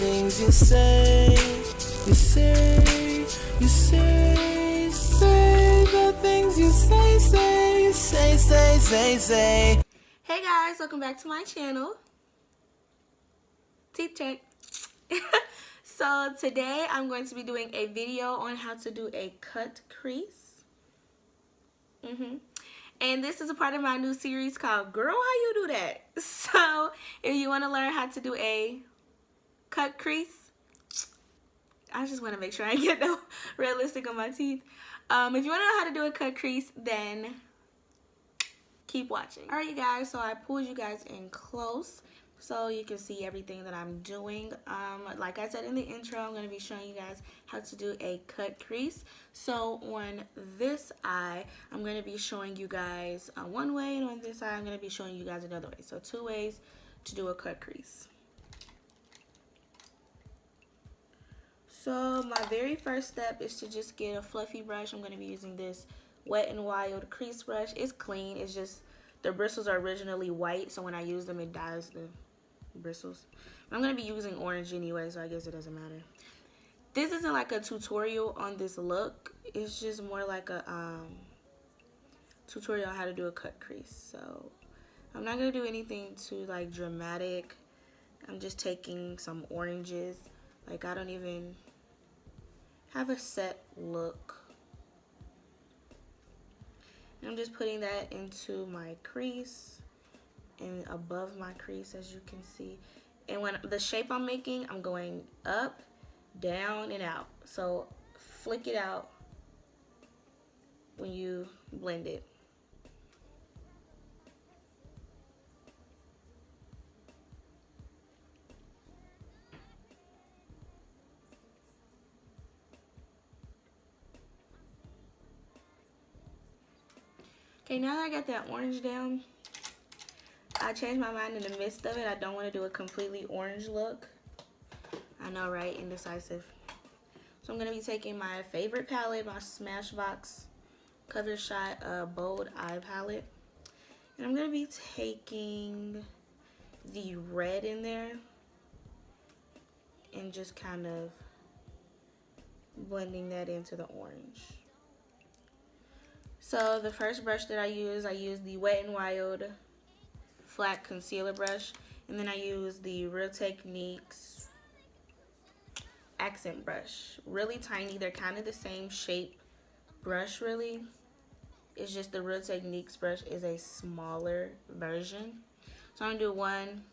things you say, you say, you say, say the things you say, say, say, say, say, say. Hey guys, welcome back to my channel. Teeth check. So today I'm going to be doing a video on how to do a cut crease. And this is a part of my new series called Girl, How You Do That? So if you want to learn how to do a cut crease, I just want to make sure I get no red lipstick on my teeth. If you want to know how to do a cut crease, then keep watching. Alright you guys, so I pulled you guys in close so you can see everything that I'm doing. Like I said in the intro, I'm going to be showing you guys how to do a cut crease. So on this eye, I'm going to be showing you guys one way, and on this eye, I'm going to be showing you guys another way. So two ways to do a cut crease. So my very first step is to just get a fluffy brush. I'm going to be using this WetnWild crease brush. It's clean. It's just the bristles are originally white, so when I use them, it dyes the bristles. I'm going to be using orange anyway, so I guess it doesn't matter. This isn't like a tutorial on this look. It's just more like a tutorial on how to do a cut crease. So I'm not going to do anything too like dramatic. I'm just taking some oranges. Like I don't even have a set look. I'm just putting that into my crease and above my crease, as you can see. And when the shape I'm making, I'm going up, down, and out. So flick it out when you blend it. Okay, now that I got that orange down, I changed my mind in the midst of it. I don't want to do a completely orange look. I know, right? Indecisive. So I'm going to be taking my favorite palette, my Smashbox Cover Shot Bold Eye Palette. And I'm going to be taking the red in there and just kind of blending that into the orange. So the first brush that I use the WetnWild flat concealer brush, and then I use the Real Techniques accent brush. Really tiny. They're kind of the same shape brush, really. It's just the Real Techniques brush is a smaller version. So I'm going to do one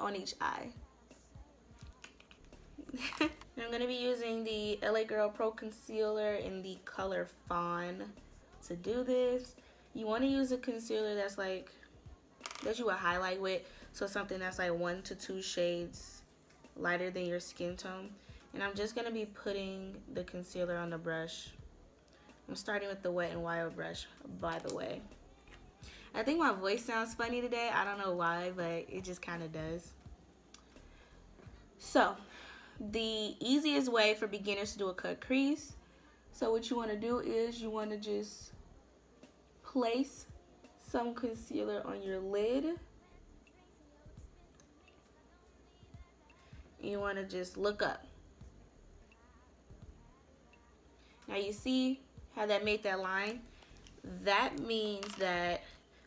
on each eye. I'm going to be using the LA Girl Pro Concealer in the color Fawn to do this. You want to use a concealer that's like, that you would highlight with, so something that's like 1 to 2 shades lighter than your skin tone. And I'm just going to be putting the concealer on the brush. I'm starting with the WetnWild brush, by the way. I think my voice sounds funny today. I don't know why, but it just kind of does. So the easiest way for beginners to do a cut crease, so what you want to do is you want to just place some concealer on your lid. You want to just look up. Now you see how that made that line? That means that,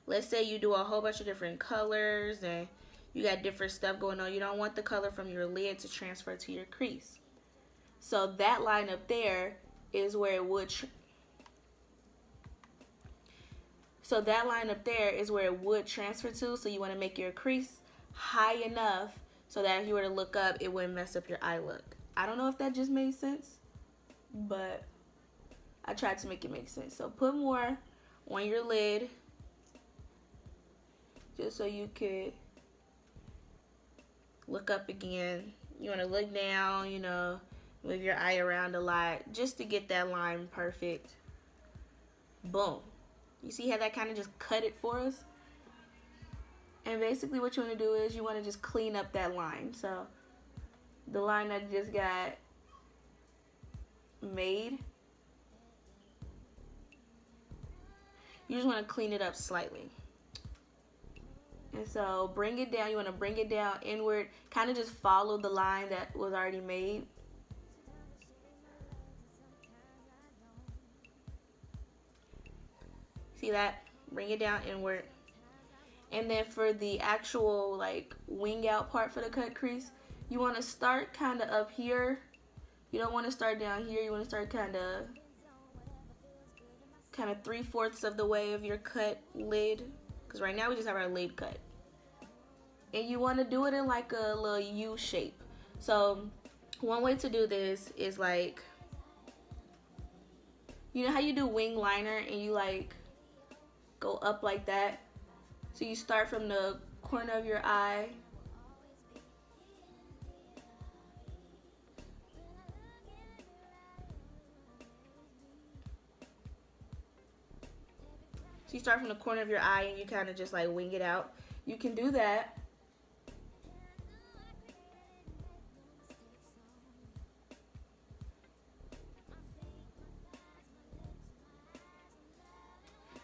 let's say you do a whole bunch of different colors and you got different stuff going on. You don't want the color from your lid to transfer to your crease. So that line up there is where it would transfer to. So you want to make your crease high enough so that if you were to look up, it wouldn't mess up your eye look. I don't know if that just made sense, but I tried to make it make sense. So put more on your lid just so you could look up again. You want to look down, you know, move your eye around a lot just to get that line perfect. Boom. You see how that kind of just cut it for us? And basically what you want to do is you want to just clean up that line. So the line that just got made, you just want to clean it up slightly. And so bring it down. You want to bring it down inward. Kind of just follow the line that was already made. See that? Bring it down inward. And then for the actual like wing out part for the cut crease, you want to start kind of up here. You don't want to start down here. You want to start kind of 3/4 of the way of your cut lid, because right now we just have our lid cut. And you want to do it in like a little U shape. So one way to do this is like, you know how you do wing liner and you like go up like that? So you start from the corner of your eye. So you start from the corner of your eye and you kind of just like wing it out. You can do that.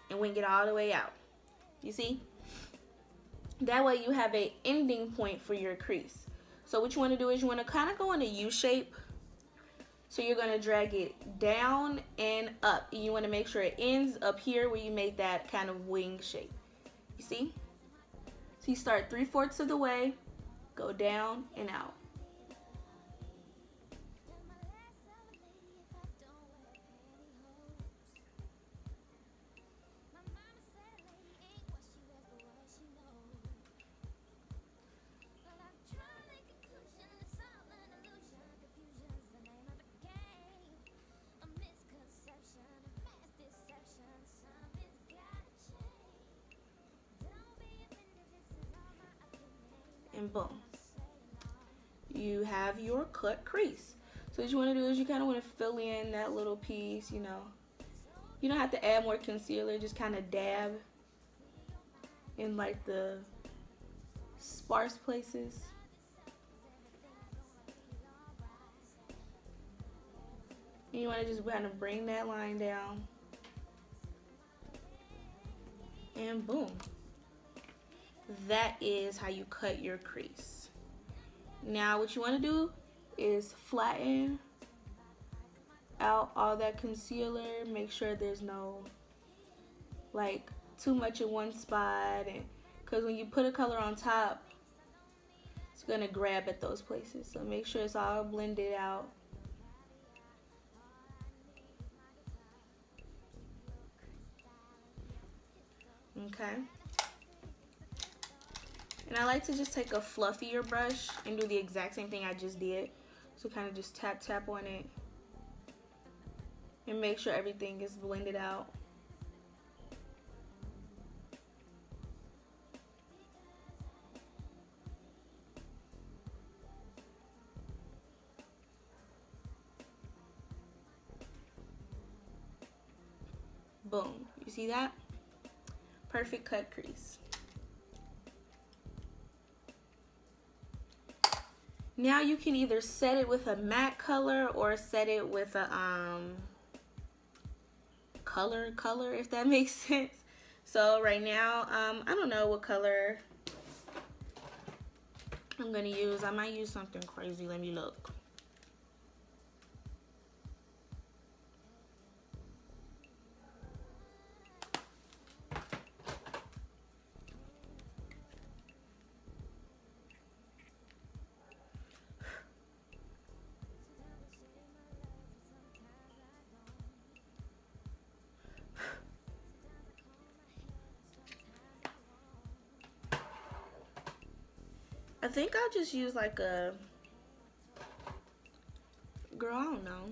And wing it all the way out. You see? That way you have a ending point for your crease. So what you want to do is you want to kind of go in a U shape. So you're going to drag it down and up. And you want to make sure it ends up here where you make that kind of wing shape. You see? So you start 3/4 of the way, go down and out. And boom, you have your cut crease. So what you want to do is you kind of want to fill in that little piece, you know. You don't have to add more concealer, just kind of dab in like the sparse places. And you want to just kind of bring that line down. And boom. That is how you cut your crease. Now what you want to do is flatten out all that concealer. Make sure there's no like too much in one spot, and because when you put a color on top, it's gonna grab at those places. So make sure it's all blended out. Okay. And I like to just take a fluffier brush and do the exact same thing I just did. So kind of just tap on it and make sure everything is blended out. Boom. You see that? Perfect cut crease. Now you can either set it with a matte color or set it with a color, if that makes sense. So right now, I don't know what color I'm gonna use. I might use something crazy. Let me look. I think I'll just use like a, girl, I don't know.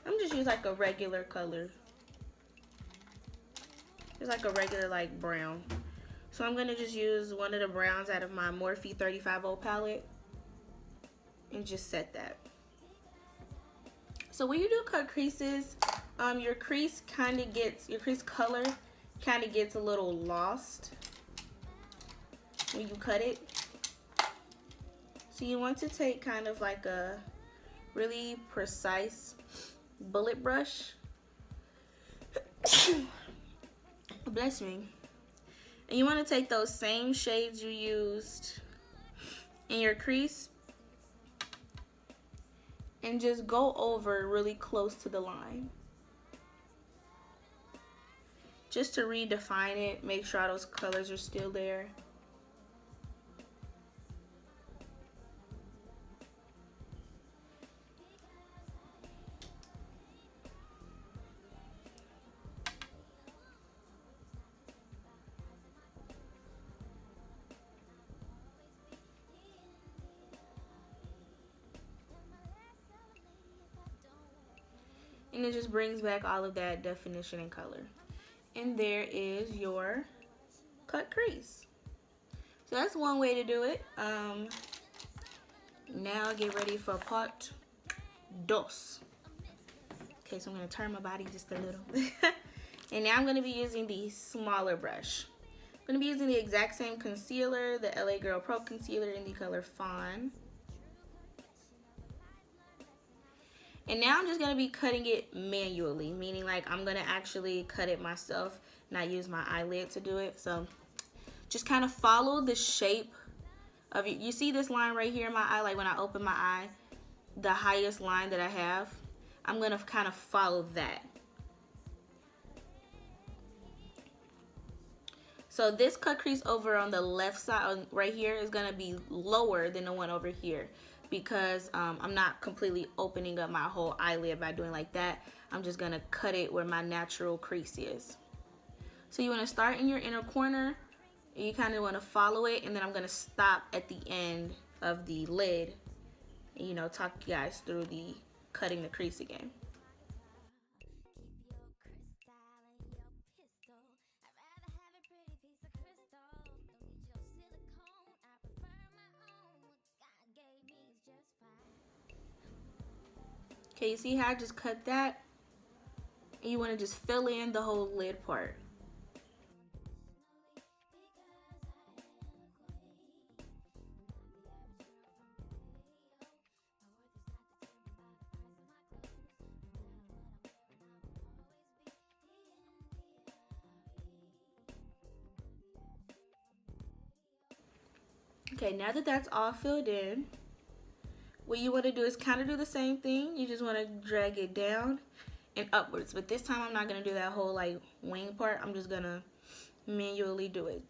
I'm just use like a regular color. It's like a regular like brown. So I'm gonna just use one of the browns out of my Morphe 35 palette and just set that. So when you do cut creases, your crease color kind of gets a little lost when you cut it. So you want to take kind of like a really precise bullet brush. Bless me. And you want to take those same shades you used in your crease and just go over really close to the line. Just to redefine it, make sure all those colors are still there. And it just brings back all of that definition and color. And there is your cut crease. So that's one way to do it. Now get ready for part dos. Okay, so I'm going to turn my body just a little. And now I'm going to be using the smaller brush. I'm going to be using the exact same concealer, the LA Girl Pro Concealer in the color Fawn. And now I'm just going to be cutting it manually, meaning like I'm going to actually cut it myself, not use my eyelid to do it. So just kind of follow the shape of it. You see this line right here in my eye, like when I open my eye, the highest line that I have, I'm going to kind of follow that. So this cut crease over on the left side right here is going to be lower than the one over here, because I'm not completely opening up my whole eyelid by doing like that. I'm just going to cut it where my natural crease is. So you want to start in your inner corner, and you kind of want to follow it, and then I'm going to stop at the end of the lid and, you know, talk you guys through the cutting the crease again. Okay, you see how I just cut that? And you want to just fill in the whole lid part. Okay, now that that's all filled in, what you want to do is kind of do the same thing. You just want to drag it down and upwards. But this time I'm not going to do that whole like wing part. I'm just going to manually do it.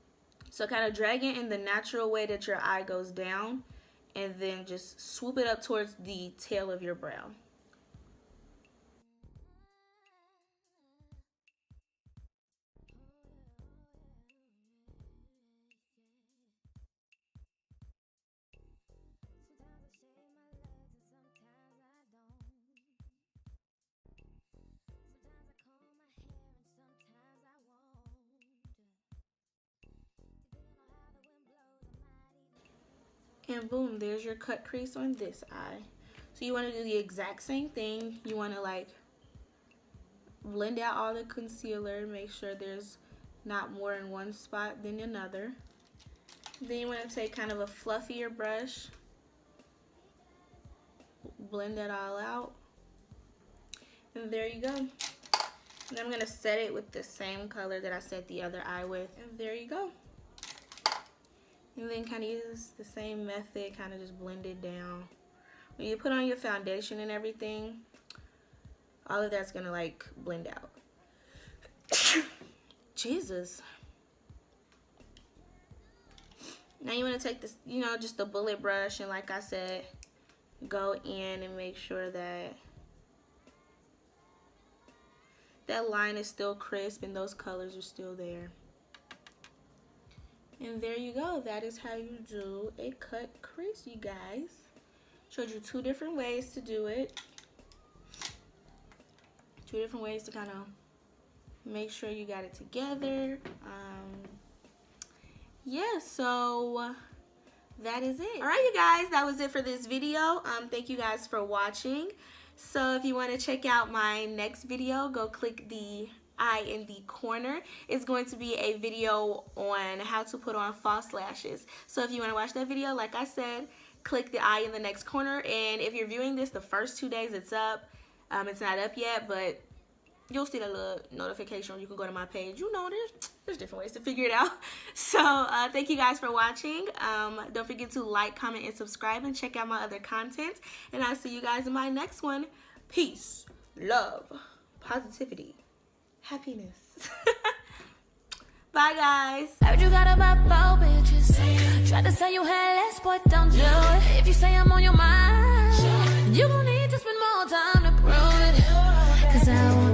So kind of drag it in the natural way that your eye goes down, and then just swoop it up towards the tail of your brow. And boom, there's your cut crease on this eye. So you want to do the exact same thing. You want to like blend out all the concealer, make sure there's not more in one spot than another. Then you want to take kind of a fluffier brush, blend that all out, and there you go. And then I'm going to set it with the same color that I set the other eye with, and there you go. And then kind of use the same method, kind of just blend it down. When you put on your foundation and everything, all of that's gonna like blend out. Jesus. Now you want to take this, you know, just the bullet brush, and like I said, go in and make sure that that line is still crisp and those colors are still there. And there you go. That is how you do a cut crease, you guys. Showed you two different ways to do it. Two different ways to kind of make sure you got it together. Yeah, so that is it. All right, you guys, that was it for this video. Thank you guys for watching. So if you want to check out my next video, go click the eye in the corner. It's going to be a video on how to put on false lashes. So if you want to watch that video, like I said, click the eye in the next corner. And if you're viewing this the first 2 days it's up, it's not up yet, but you'll see the little notification, or you can go to my page. You know, there's different ways to figure it out. So thank you guys for watching. Don't forget to like, comment, and subscribe, and check out my other content. And I'll see you guys in my next one. Peace, love, positivity, happiness. Bye, guys. Heard you got about 4 bitches. Tried to say you had less, but don't do it. If you say I'm on your mind, you gon' need to spend more time to prove it. 'Cause I